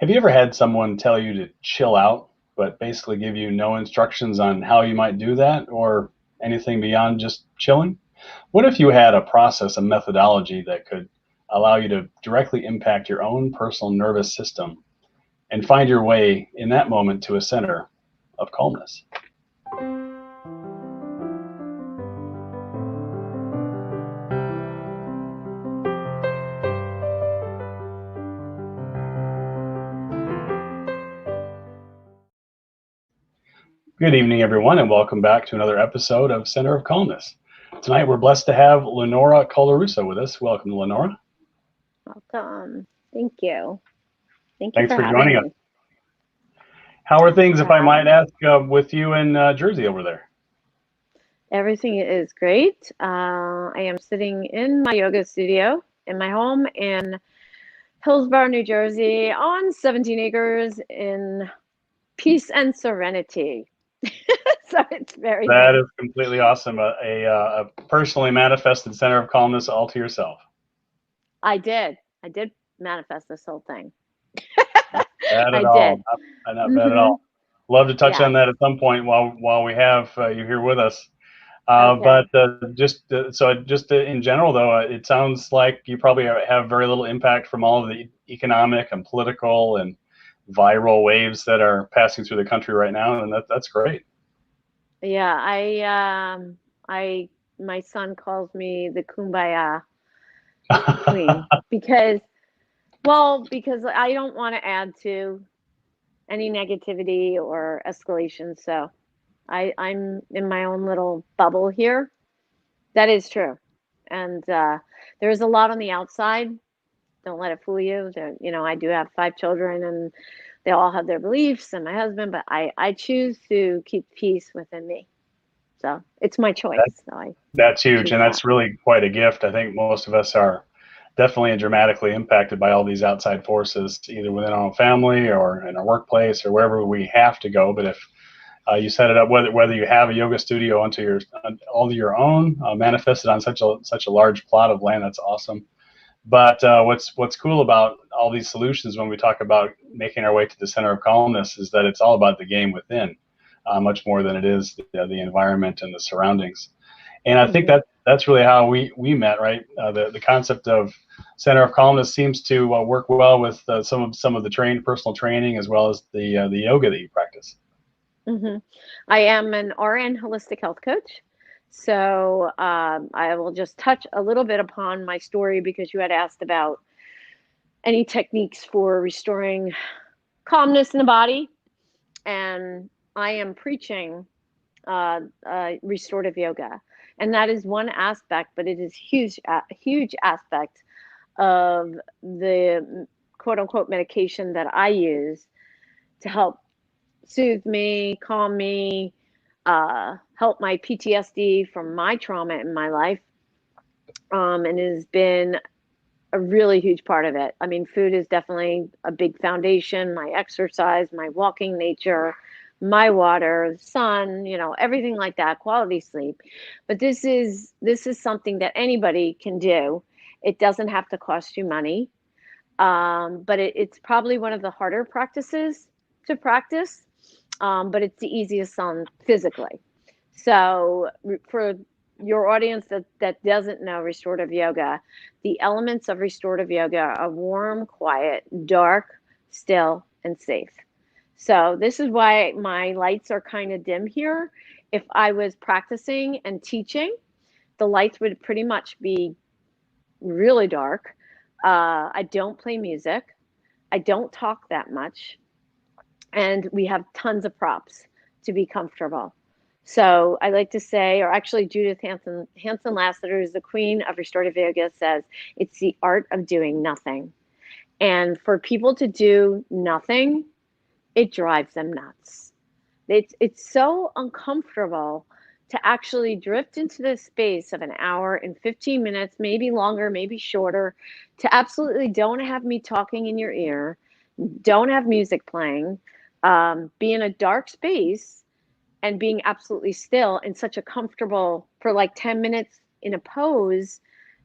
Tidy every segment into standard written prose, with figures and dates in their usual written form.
Have you ever had someone tell you to chill out, but basically give you no instructions on how you might do that or anything beyond just chilling? What if you had a process, a methodology that could allow you to directly impact your own personal nervous system and find your way in that moment to a center of calmness? Good evening, everyone, and welcome back to another episode of Center of Calmness. Tonight, we're blessed to have Lenora Colarusso with us. Welcome, Lenora. Welcome. Thank you. Thank you Thanks for for having joining us. me. How are Thanks things, for if I having might me. ask, with you in Jersey over there? Everything is great. I am sitting in my yoga studio in my home in Hillsborough, New Jersey, on 17 acres in peace and serenity. So it's very That nice. is completely awesome. A personally manifested center of calmness all to yourself. I did manifest this whole thing. Not bad at I all. did. Not bad at Hmm. all. Love to touch on Yes. that at some point while we have you here with us. Okay. But just in general, though, it sounds like you probably have very little impact from all of the economic and political and viral waves that are passing through the country right now, and that's great. Yeah, I my son calls me the Kumbaya queen because I don't want to add to any negativity or escalation. So I'm in my own little bubble here. That is true. And there's a lot on the outside. Don't let it fool you. I do have 5 children and they all have their beliefs and my husband, but I choose to keep peace within me. So it's my That, choice. So I that's huge, choose and that. that's really quite a gift. I think most of us are definitely and dramatically impacted by all these outside forces, either within our own family or in our workplace or wherever we have to go. But if you set it up, whether you have a yoga studio all your own, manifested on such a large plot of land, that's awesome. But what's cool about all these solutions when we talk about making our way to the center of calmness is that it's all about the game within, much more than it is the environment and the surroundings. And I think Hmm. that's really how we met, right? The concept of center of calmness seems to work well with some of the personal training as well as the yoga that you practice. Hmm. I am an RN holistic health coach. So I will just touch a little bit upon my story because you had asked about any techniques for restoring calmness in the body. And I am preaching restorative yoga. And that is one aspect, but it is huge, huge aspect of the quote unquote medication that I use to help soothe me, calm me, help my PTSD from my trauma in my life. And it has been a really huge part of it. I mean, food is definitely a big foundation, my exercise, my walking nature, my water, sun, everything like that, quality sleep. But this is something that anybody can do. It doesn't have to cost you money. But it's probably one of the harder practices to practice, but it's the easiest on physically. So for your audience that doesn't know restorative yoga, the elements of restorative yoga are warm, quiet, dark, still, and safe. So this is why my lights are kind of dim here. If I was practicing and teaching, the lights would pretty much be really dark. I don't play music. I don't talk that much. And we have tons of props to be comfortable. So I like to say, or actually Judith Hanson Lassiter, who's the queen of restorative yoga, says it's the art of doing nothing. And for people to do nothing, it drives them nuts. It's so uncomfortable to actually drift into this space of an hour and 15 minutes, maybe longer, maybe shorter, to absolutely don't have me talking in your ear, don't have music playing, be in a dark space and being absolutely still and such a comfortable for like 10 minutes in a pose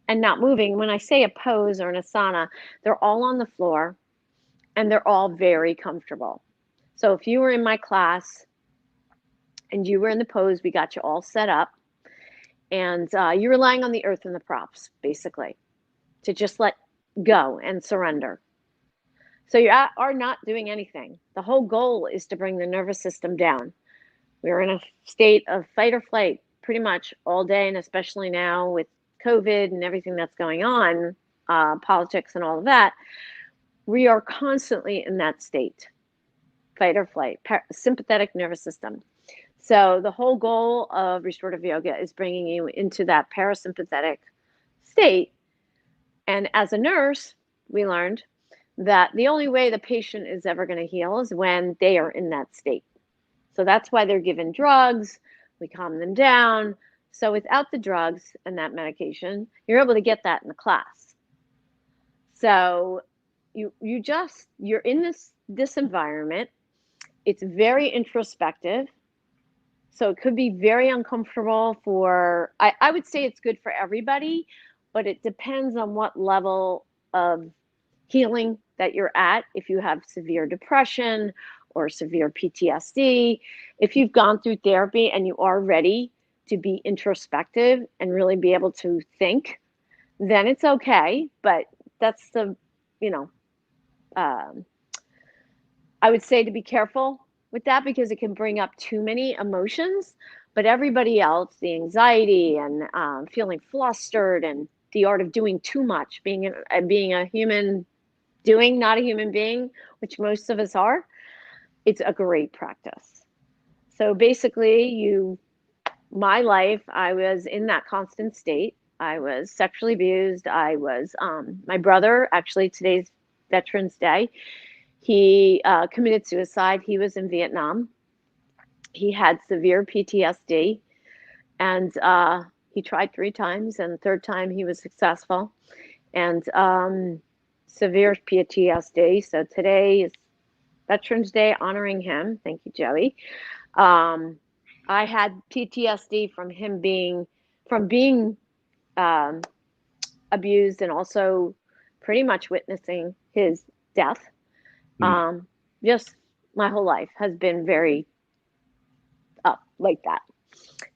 and not moving. When I say a pose or an asana, they're all on the floor. and they're all very comfortable. So if you were in my class and you were in the pose, we got you all set up, and you're relying on the earth and the props, basically, to just let go and surrender. So you are not doing anything. The whole goal is to bring the nervous system down. We're in a state of fight or flight pretty much all day, and especially now with COVID and everything that's going on, politics and all of that, we are constantly in that state, fight or flight, sympathetic nervous system. So the whole goal of restorative yoga is bringing you into that parasympathetic state. And as a nurse, we learned that the only way the patient is ever going to heal is when they are in that state. So that's why they're given drugs. We calm them down. So without the drugs and that medication, you're able to get that in the class. So you're in this environment. It's very introspective. So it could be very uncomfortable for, I would say it's good for everybody, but it depends on what level of healing that you're at. If you have severe depression or severe PTSD, if you've gone through therapy and you are ready to be introspective and really be able to think, then it's okay. But that's I would say to be careful with that because it can bring up too many emotions. But everybody else, the anxiety and feeling flustered and the art of doing too much, being a human doing, not a human being, which most of us are, it's a great practice. So basically, my life, I was in that constant state. I was sexually abused. I was, my brother, actually, today's Veterans Day, he committed suicide. He was in Vietnam. He had severe PTSD, and he tried 3 times, and the third time he was successful. And severe PTSD. So today is Veterans Day, honoring him. Thank you, Joey. I had PTSD from him being abused and also pretty much witnessing his death. Just my whole life has been very up like that.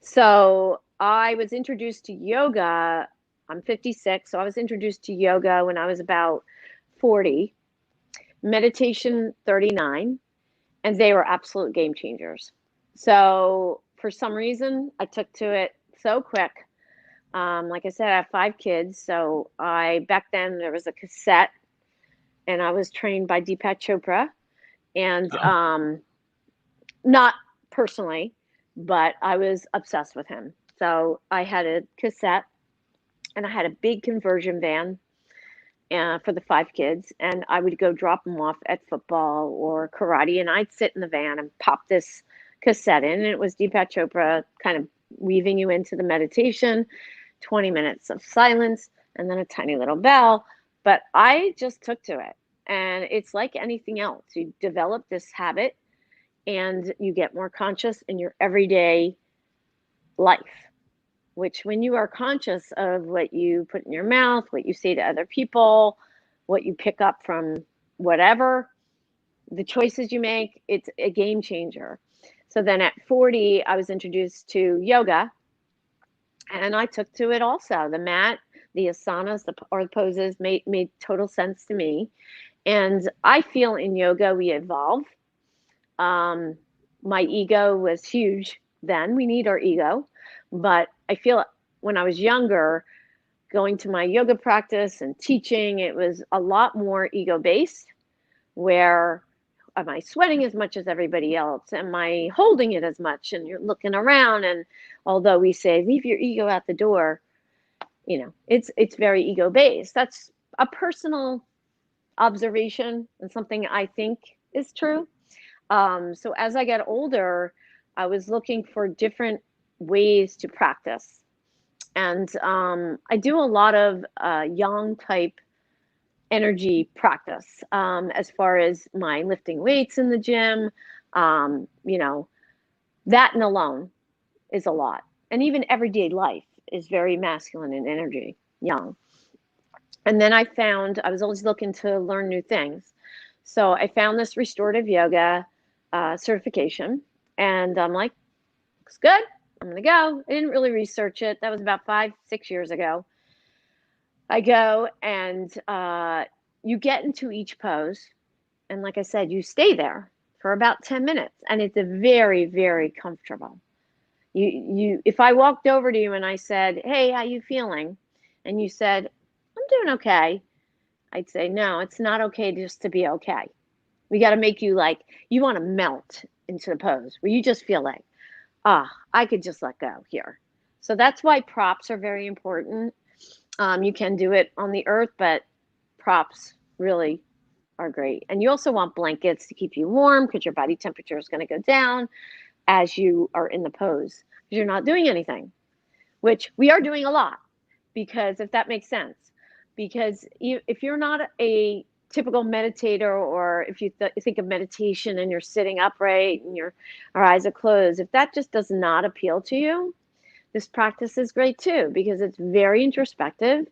So I was introduced to yoga. I'm 56, so I was introduced to yoga when I was about 40, meditation 39, and they were absolute game changers. So for some reason, I took to it so quick. Like I said, I have 5 kids, so back then there was a cassette, and I was trained by Deepak Chopra, and not personally, but I was obsessed with him. So I had a cassette, and I had a big conversion van for the 5 kids, and I would go drop them off at football or karate, and I'd sit in the van and pop this cassette in, and it was Deepak Chopra kind of weaving you into the meditation, 20 minutes of silence, and then a tiny little bell. But I just took to it, and it's like anything else. You develop this habit, and you get more conscious in your everyday life, which when you are conscious of what you put in your mouth, what you say to other people, what you pick up from whatever, the choices you make, it's a game changer. So then at 40, I was introduced to yoga, and I took to it also. The mat, the asanas, or the poses made total sense to me. And I feel in yoga we evolve. My ego was huge then. We need our ego. But I feel when I was younger, going to my yoga practice and teaching, it was a lot more ego-based, where am I sweating as much as everybody else? Am I holding it as much? And you're looking around, and although we say, leave your ego at the door, it's very ego-based. That's a personal observation and something I think is true. So as I got older, I was looking for different ways to practice. And I do a lot of yang type energy practice as far as my lifting weights in the gym. That and alone is a lot. And even everyday life is very masculine in energy, yang. And then I found I was always looking to learn new things. So I found this restorative yoga certification, and I'm like, looks good. I'm gonna go. I didn't really research it. That was about 5, 6 years ago. I go, and you get into each pose, and like I said, you stay there for about 10 minutes, and it's a very, very comfortable. If I walked over to you and I said, "Hey, how you feeling?" and you said, "I'm doing okay," I'd say, "No, it's not okay just to be okay. We got to make you like you want to melt into the pose where you just feel like, I could just let go here." So that's why props are very important. You can do it on the earth, but props really are great. And you also want blankets to keep you warm because your body temperature is going to go down as you are in the pose because you're not doing anything, which we are doing a lot, because if that makes sense, because if you're not a typical meditator, or if you think of meditation and you're sitting upright and your eyes are closed, if that just does not appeal to you, this practice is great too, because it's very introspective.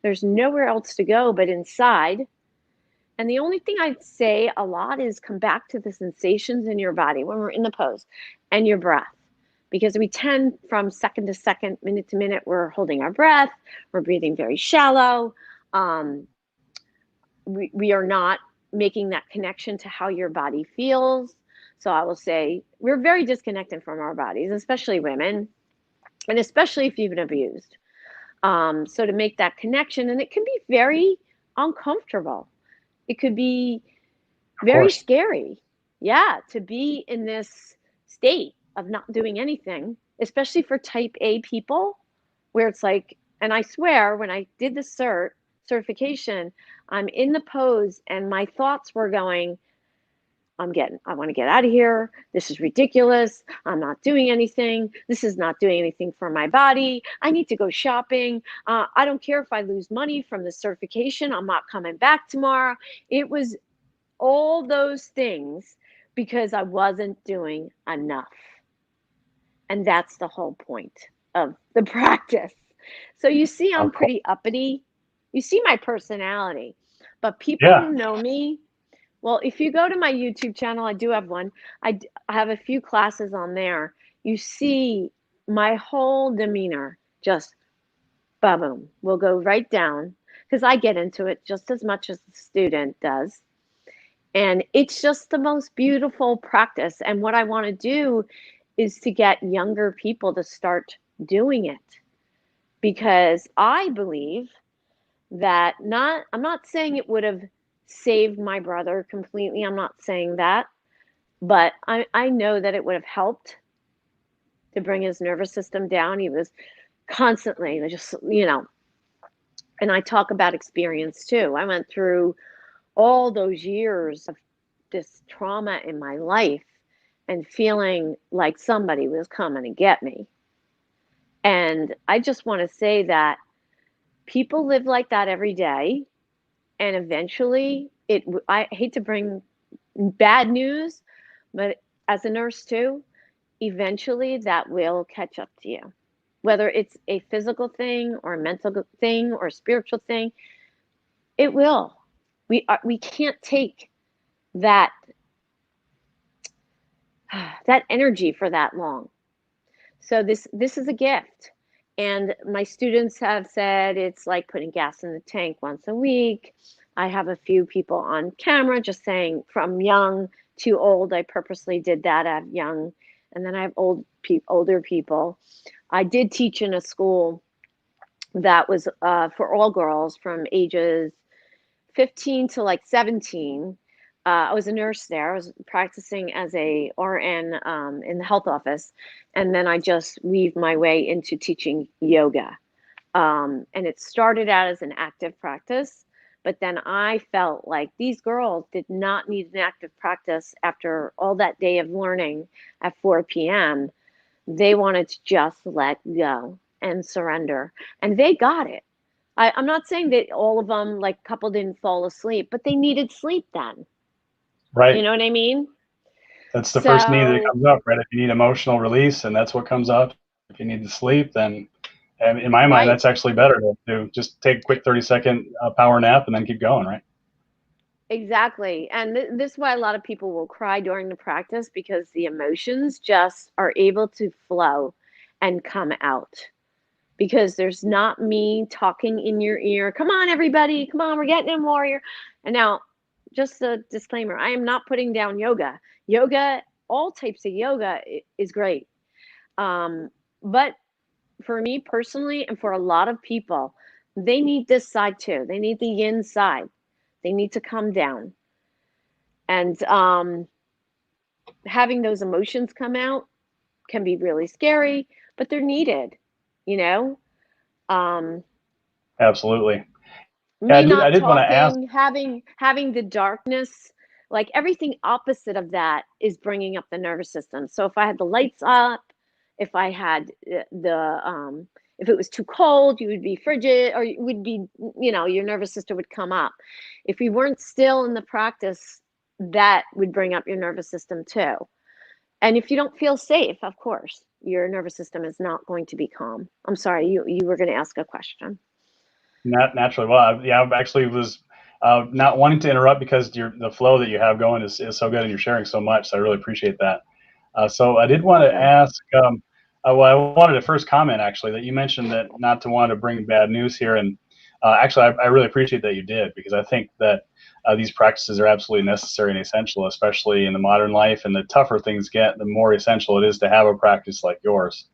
There's nowhere else to go but inside. And the only thing I'd say a lot is come back to the sensations in your body when we're in the pose and your breath. Because we tend from second to second, minute to minute, we're holding our breath, we're breathing very shallow. Um, we are not making that connection to how your body feels. So I will say we're very disconnected from our bodies, especially women, and especially if you've been abused. So to make that connection, and it can be very uncomfortable. It could be Of very course. scary. Yeah, to be in this state of not doing anything, especially for type A people, where it's like, and I swear when I did the certification, I'm in the pose and my thoughts were going, I want to get out of here. This is ridiculous. I'm not doing anything. This is not doing anything for my body. I need to go shopping. I don't care if I lose money from the certification. I'm not coming back tomorrow. It was all those things because I wasn't doing enough. And that's the whole point of the practice. So you see, I'm Of course. pretty uppity. You see my personality. But people Yeah. who know me, well, if you go to my YouTube channel, I do have one. I have a few classes on there. You see my whole demeanor just boom, will go right down because I get into it just as much as the student does. And it's just the most beautiful practice. And what I want to do is to get younger people to start doing it, because I believe that I'm not saying it would have saved my brother completely. I'm not saying that, but I know that it would have helped to bring his nervous system down. He was constantly just, and I talk about experience too. I went through all those years of this trauma in my life and feeling like somebody was coming to get me. And I just want to say that people live like that every day. And eventually, I hate to bring bad news, but as a nurse too, eventually that will catch up to you. Whether it's a physical thing or a mental thing or a spiritual thing, it will. We can't take that that energy for that long. So this is a gift. And my students have said it's like putting gas in the tank once a week. I have a few people on camera just saying from young to old. I purposely did that. I have young, and then I have older people. I did teach in a school that was for all girls from ages 15 to like 17. I was a nurse there. I was practicing as a RN in the health office, and then I just weaved my way into teaching yoga. And it started out as an active practice, but then I felt like these girls did not need an active practice after all that day of learning at 4 p.m. They wanted to just let go and surrender, and they got it. I'm not saying that all of them, like a couple didn't fall asleep, but they needed sleep then. You Right. know what I mean? That's the first need that So, comes up, right? If you need emotional release, and that's what comes up. If you need to sleep, then and in my mind, right. that's actually better to just take a quick 30-second power nap and then keep going, right? Exactly. And this is why a lot of people will cry during the practice, because the emotions just are able to flow and come out. Because there's not me talking in your ear. Come on, everybody. Come on, we're getting in, warrior. And now, just a disclaimer, I am not putting down yoga. Yoga, all types of yoga is great. Um, but for me personally, and for a lot of people, they need this side too. They need the yin side. They need to come down. And having those emotions come out can be really scary, but they're needed, you know? Um, Absolutely. Yeah, me I not did want to ask. talking, having the darkness, like everything opposite of that is bringing up the nervous system. So if I had the lights up, if I had if it was too cold, you would be frigid, or you would be, your nervous system would come up. If we weren't still in the practice, that would bring up your nervous system too. And if you don't feel safe, of course, your nervous system is not going to be calm. I'm sorry, you were going to ask a question. Not naturally. Well, yeah, I actually was not wanting to interrupt because the flow that you have going is so good and you're sharing so much. So I really appreciate that. So I did want to Welcome. ask. Well, I wanted to first comment actually that you mentioned that not to want to bring bad news here, and actually, I really appreciate that you did, because I think that these practices are absolutely necessary and essential, especially in the modern life. And the tougher things get, the more essential it is to have a practice like yours,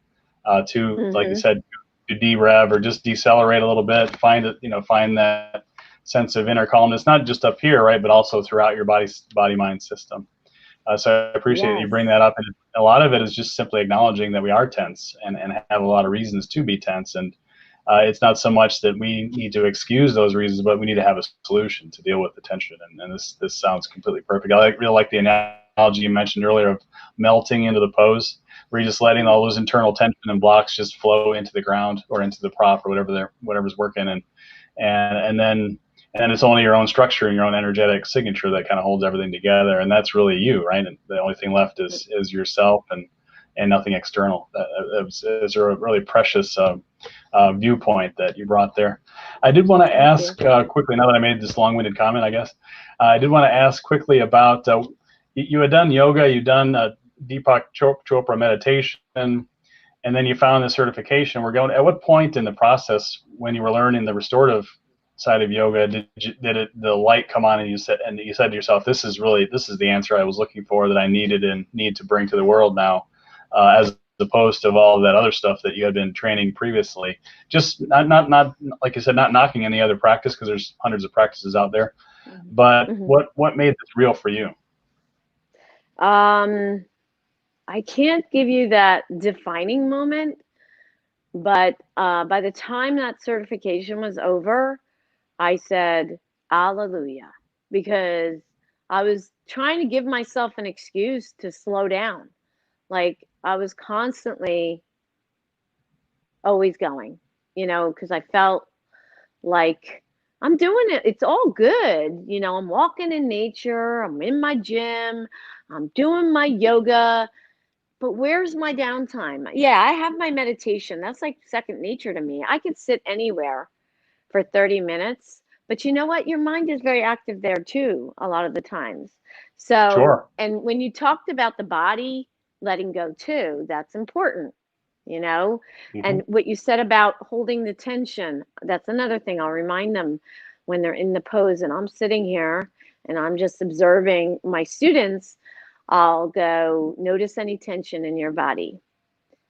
to, like you Hmm. said, to derev or just decelerate a little bit, find that sense of inner calmness, not just up here, right, but also throughout your body mind system. So I appreciate you Yes. bring that up, and a lot of it is just simply acknowledging that we are tense and have a lot of reasons to be tense, and it's not so much that we need to excuse those reasons, but we need to have a solution to deal with the tension. And this sounds completely perfect. Really like the analogy you mentioned earlier of melting into the pose, where you're just letting all those internal tension and blocks just flow into the ground or into the prop or whatever's working, and then it's only your own structure and your own energetic signature that kind of holds everything together, and that's really you, right? And the only thing left is yourself and nothing external. It's a really precious viewpoint that you brought there. I did want to Thank you. ask quickly, now that I made this long-winded comment, I guess, I did want to ask quickly about you had done yoga, you'd done Deepak Chopra meditation, and then you found the certification. We're going. At what point in the process, when you were learning the restorative side of yoga, did the light come on and you said to yourself, this is the answer I was looking for, that I needed and need to bring to the world now, as opposed to all of that other stuff that you had been training previously. Just not like you said, not knocking any other practice, because there's hundreds of practices out there. But Hmm. what made this real for you? Um, I can't give you that defining moment, but by the time that certification was over, I said, Alleluia, because I was trying to give myself an excuse to slow down. Like I was constantly always going, because I felt like I'm doing it. It's all good. I'm walking in nature, I'm in my gym, I'm doing my yoga. But where's my downtime? Yeah, I have my meditation. That's like second nature to me. I could sit anywhere for 30 minutes. But you know what? Your mind is very active there too, a lot of the times. So, Sure. and when you talked about the body letting go too, that's important, you know? Hmm. And what you said about holding the tension, that's another thing I'll remind them when they're in the pose and I'm sitting here and I'm just observing my students. I'll go, notice any tension in your body.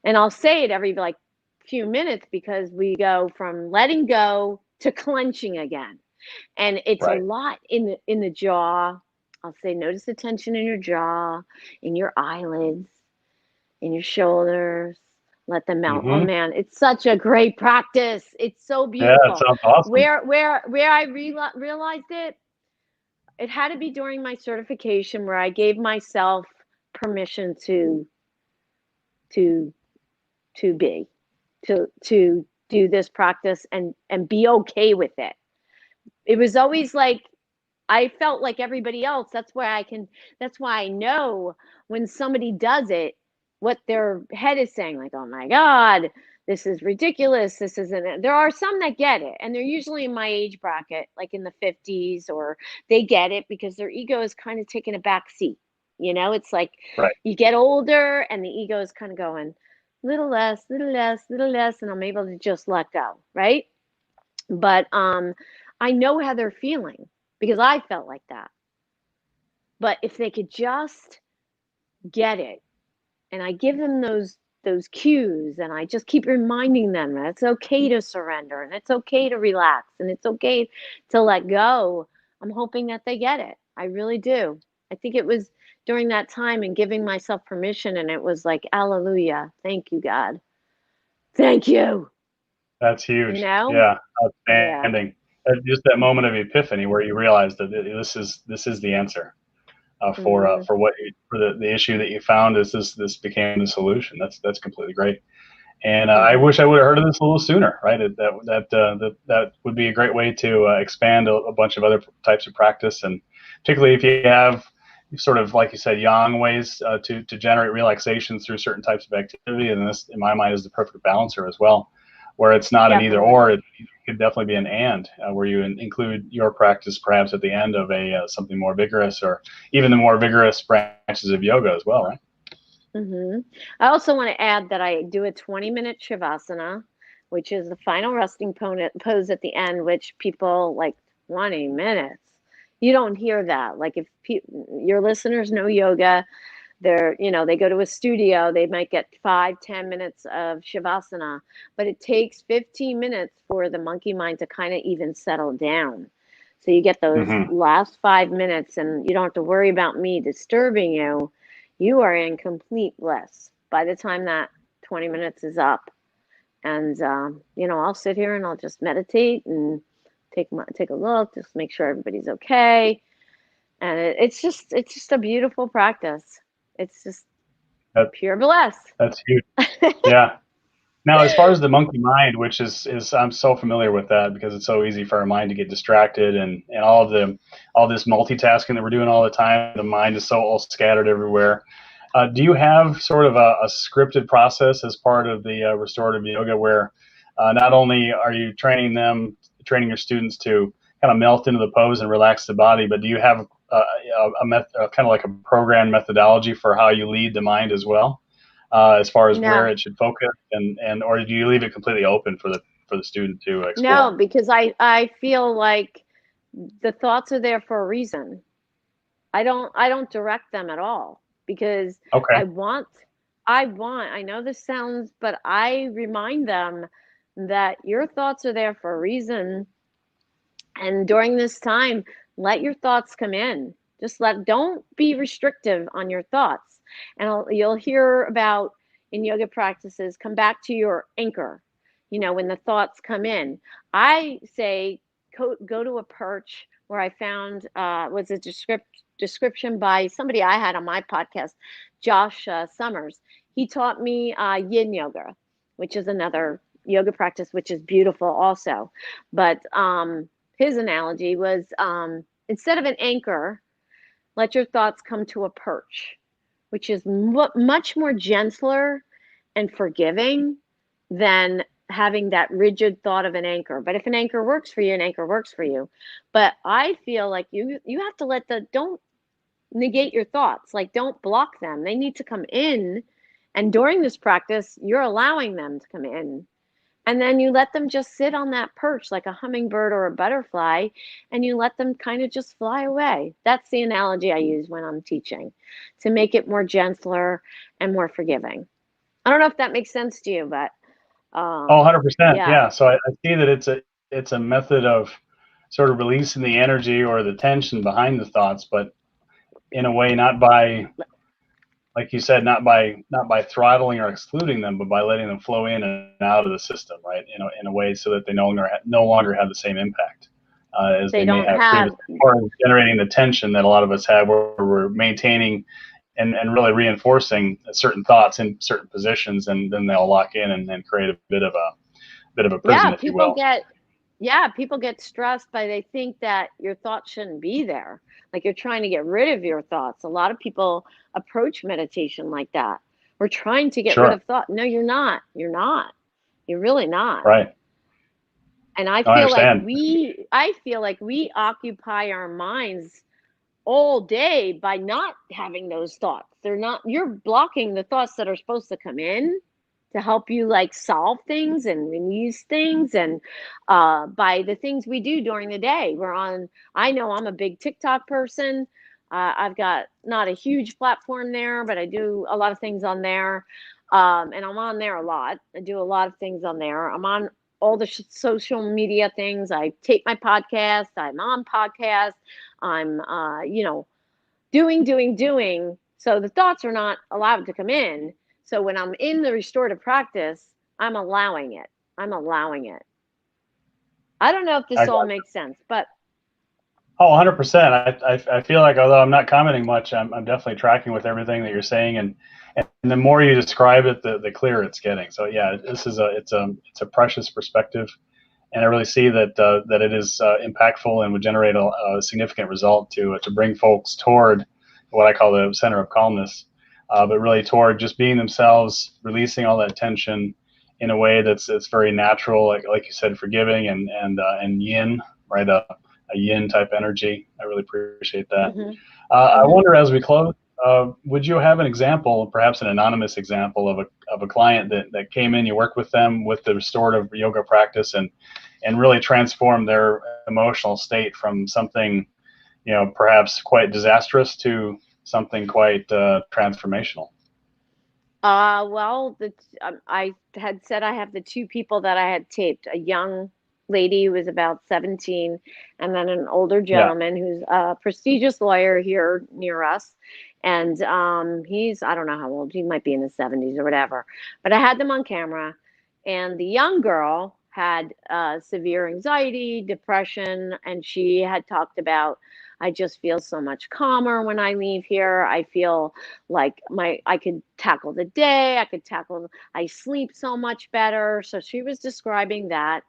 And I'll say it every like few minutes, because we go from letting go to clenching again. And it's a Right. lot in the jaw. I'll say, notice the tension in your jaw, in your eyelids, in your shoulders. Let them out. Oh Hmm. man, it's such a great practice. It's so Yeah, it beautiful. sounds awesome. Where I realized it had to be during my certification, where I gave myself permission to to be to do this practice and be okay with it. It was always like I felt like everybody else. That's why I know when somebody does it, what their head is saying, like, oh my God, this is ridiculous. This isn't. There are some that get it, and they're usually in my age bracket, like in the 50s, or they get it because their ego is kind of taking a back seat. It's like Right. you get older, and the ego is kind of going little less, little less, little less, and I'm able to just let go, right? But I know how they're feeling because I felt like that. But if they could just get it, and I give them those cues, and I just keep reminding them that it's okay to surrender, and it's okay to relax, and it's okay to let go. I'm hoping that they get it. I really do. I think it was during that time and giving myself permission, and it was like, hallelujah, thank you, God. Thank you. That's You huge. know? Yeah, Yeah. outstanding. Just that moment of epiphany where you realize that this is the answer Hmm. for the issue that you found. Is this became the solution? That's completely great. And I Hmm. wish I would have heard of this a little sooner. Right, that would be a great way to expand a bunch of other types of practice, and particularly if you have sort of, like you said, yang ways to generate relaxation through certain types of activity. And this, in my mind, is the perfect balancer as well, where it's not an either Definitely. or. It could definitely be an and, where you include your practice perhaps at the end of a something more vigorous, or even the more vigorous branches of yoga as well. Right. Hmm. I also want to add that I do a 20-minute Shavasana, which is the final resting pose at the end, which people like 20 minutes. You don't hear that. Like if your listeners know yoga, they go to a studio, they might get 5-10 minutes of Shavasana, but it takes 15 minutes for the monkey mind to kind of even settle down. So you get those Mm-hmm. last 5 minutes, and you don't have to worry about me disturbing you. You are in complete bliss by the time that 20 minutes is up. And I'll sit here and I'll just meditate and take a look, just make sure everybody's okay. And it's just a beautiful practice. It's just That, pure bliss. that's huge. Yeah. Now, as far as the monkey mind, which is I'm so familiar with that because it's so easy for our mind to get distracted, and all this multitasking that we're doing all the time. The mind is so all scattered everywhere. Do you have sort of a scripted process as part of the restorative yoga where not only are you training your students to kind of melt into the pose and relax the body, but do you have kind of like a program methodology for how you lead the mind as well, as far as where No, it should focus, and or do you leave it completely open for the student to no, explore? because I feel like the thoughts are there for a reason. I don't direct them at all because Okay. I want I know this sounds, but I remind them that your thoughts are there for a reason. And during this time, let your thoughts come in. Don't be restrictive on your thoughts. And you'll hear about in yoga practices, come back to your anchor. When the thoughts come in, I say go to a perch where I found was a description by somebody I had on my podcast, Josh Summers. He taught me yin yoga, which is another yoga practice, which is beautiful also. But his analogy was instead of an anchor, let your thoughts come to a perch, which is much more gentler and forgiving than having that rigid thought of an anchor. But if an anchor works for you, an anchor works for you. But I feel like you have to don't negate your thoughts. Like don't block them. They need to come in. And during this practice, you're allowing them to come in, and then you let them just sit on that perch like a hummingbird or a butterfly, and you let them kind of just fly away. That's the analogy I use when I'm teaching to make it more gentler and more forgiving. I don't know if that makes sense to you, but Oh, 100%. yeah. Yeah. So I see that it's a method of sort of releasing the energy or the tension behind the thoughts, but in a way, not by, like you said, not by throttling or excluding them, but by letting them flow in and out of the system, right? In a way so that they no longer have the same impact as They they may don't have have, previously, or generating the tension that a lot of us have, where we're maintaining and really reinforcing certain thoughts in certain positions, and then they'll lock in and create a bit of a yeah, prison, if you will. people get stressed by they think that your thoughts shouldn't be there. Like you're trying to get rid of your thoughts. A lot of people approach meditation like that. We're trying to get rid Sure. of thought. No, you're not. You're not. You're really not. Right. And I No, I feel like understand. we occupy our minds all day by not having those thoughts. They're not, you're blocking the thoughts that are supposed to come in to help you like solve things and use things, and by the things we do during the day. I know I'm a big TikTok person. I've got not a huge platform there, but I do a lot of things on there. And I'm on there a lot. I do a lot of things on there. I'm on all the social media things. I tape my podcast. I'm on podcast. I'm, doing. So the thoughts are not allowed to come in. So when I'm in the restorative practice, I'm allowing it. I'm allowing it. I don't know if this I, all makes sense, but oh, 100%. I feel like, although I'm not commenting much, I'm definitely tracking with everything that you're saying, and the more you describe it, the clearer it's getting. So yeah, this is it's a precious perspective, and I really see that it is impactful and would generate a significant result to bring folks toward what I call the center of calmness, but really toward just being themselves, releasing all that tension in a way that's very natural, like you said, forgiving and yin, right? A yin type energy. I really appreciate that. mm-hmm, I mm-hmm. wonder, as we close, would you have an example, perhaps an anonymous example of a client that came in, you worked with them with the restorative yoga practice and really transformed their emotional state from something, perhaps quite disastrous to something quite transformational? Well, I had said I have the two people that I had taped, a young lady who was about 17, and then an older Yeah. gentleman who's a prestigious lawyer here near us. And he's, I don't know how old, he might be in his 70s or whatever. But I had them on camera, and the young girl had severe anxiety, depression, and she had talked about, I just feel so much calmer when I leave here. I feel like I could tackle the day. I sleep so much better. So she was describing that.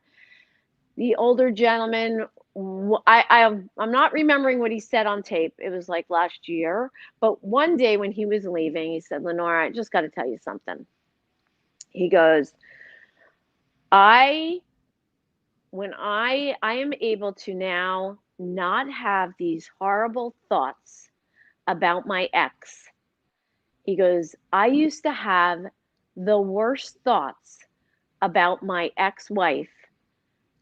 The older gentleman, I'm not remembering what he said on tape. It was like last year. But one day when he was leaving, he said, Lenora, I just got to tell you something. He goes, I when I am able to now not have these horrible thoughts about my ex. He goes, I used to have the worst thoughts about my ex-wife.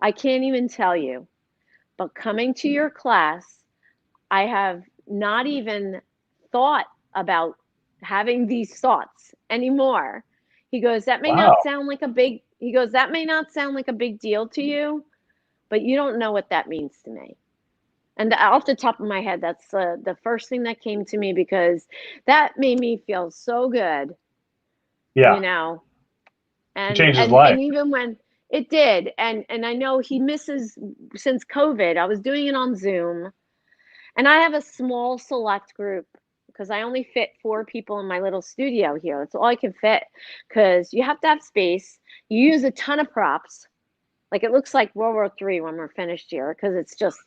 I can't even tell you. But coming to your class, I have not even thought about having these thoughts anymore. He goes, Wow. that may not sound like a big deal to you, but you don't know what that means to me. And off the top of my head, that's the first thing that came to me, because that made me feel so good, you Yeah. know. It And changed his and life. and even when it did, and I know he misses, since COVID, I was doing it on Zoom, and I have a small select group because I only fit 4 people in my little studio here. That's all I can fit, because you have to have space. You use a ton of props. Like, it looks like World War III when we're finished here, because it's just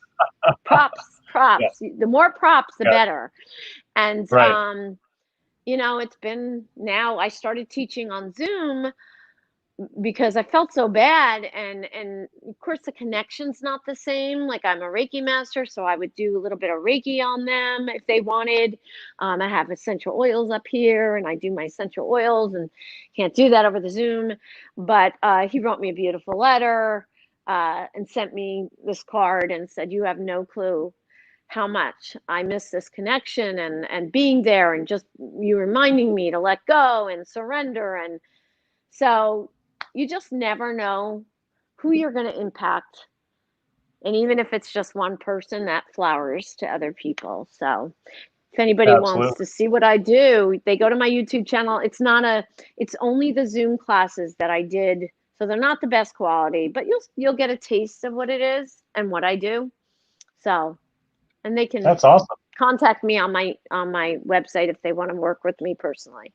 props, Yeah. props. The more props, the Yeah. better. And Right. it's been, now I started teaching on Zoom because I felt so bad, and of course the connection's not the same. Like, I'm a Reiki master, so I would do a little bit of Reiki on them if they wanted. I have essential oils up here, and I do my essential oils, and can't do that over the Zoom. But he wrote me a beautiful letter and sent me this card and said, "You have no clue how much I miss this connection and being there, and just you reminding me to let go and surrender." And so you just never know who you're going to impact. And even if it's just one person, that flowers to other people. So if anybody wants Absolutely. to see what I do, they go to my YouTube channel. It's only the Zoom classes that I did. So they're not the best quality, but you'll get a taste of what it is and what I do. So, and they can That's awesome. contact me on my website if they want to work with me personally.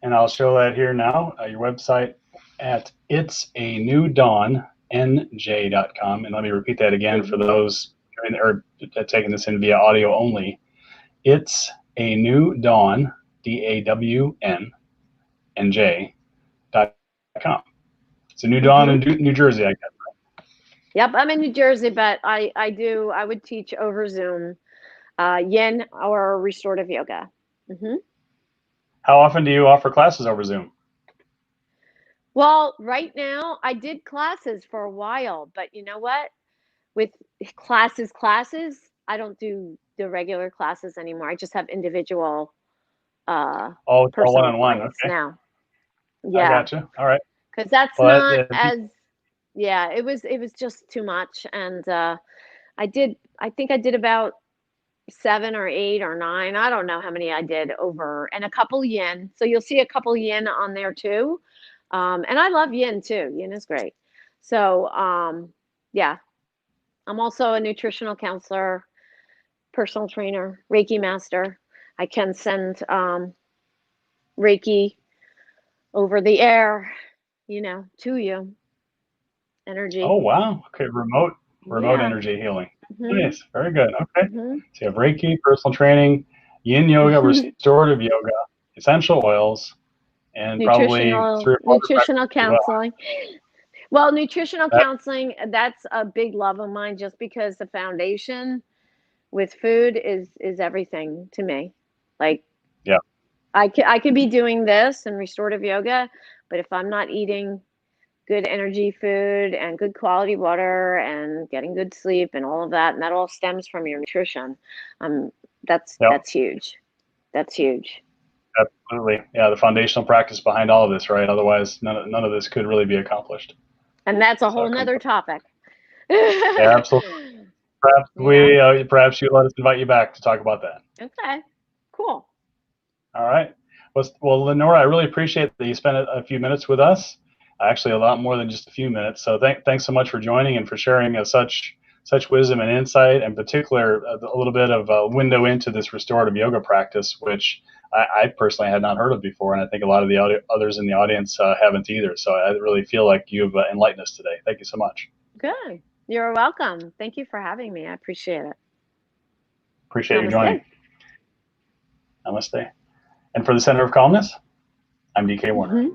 And I'll show that here now. Your website at it's a new dawn nj.com. And let me repeat that again for Mm-hmm. those taking this in via audio only. It's a new dawn, DAWN, NJ.com. It's a New Dawn in New Jersey, I guess. Yep, I'm in New Jersey, but I would teach over Zoom, yin or restorative yoga. How often do you offer classes over Zoom? Well, right now I did classes for a while, but you know what? With classes, I don't do the regular classes anymore. I just have individual Oh, it's all personal one-on-one. clients Okay, now. I Yeah, got you. All right. because that's Well, not as, yeah, it was just too much. And I think I did about 7 or 8 or 9. I don't know how many I did over, and a couple yin. So you'll see a couple yin on there too. And I love yin too. Yin is great. So yeah, I'm also a nutritional counselor, personal trainer, Reiki master. I can send Reiki over the air, to you. oh Energy. wow. Okay, remote Yeah. energy healing. Hmm. Nice, very good. Okay, Hmm. so you have Reiki, personal training, Yin yoga, restorative yoga, essential oils, and probably 3 or 4 other Nutritional practices as well. counseling. Well, nutritional That, counseling, that's a big love of mine just because the foundation with food is everything to me. Like yeah, I could be doing this and restorative yoga, but if I'm not eating good energy food and good quality water and getting good sleep and all of that, and that all stems from your nutrition, um, yeah, that's huge. That's huge. absolutely. Yeah, the foundational practice behind all of this, right? Otherwise, none of this could really be accomplished. And that's a So, whole nother topic. yeah, absolutely. Yeah. Perhaps you let us invite you back to talk about that. Okay. Cool. All right. Well, Lenora, I really appreciate that you spent a few minutes with us. Actually, a lot more than just a few minutes. So thanks so much for joining and for sharing such wisdom and insight, and particular a little bit of a window into this restorative yoga practice, which I personally had not heard of before, and I think a lot of the others in the audience haven't either. So I really feel like you've enlightened us today. Thank you so much. Good. You're welcome. Thank you for having me. I appreciate it. Appreciate you joining. Namaste. Namaste. And for the Center of Calmness, I'm DK Warner.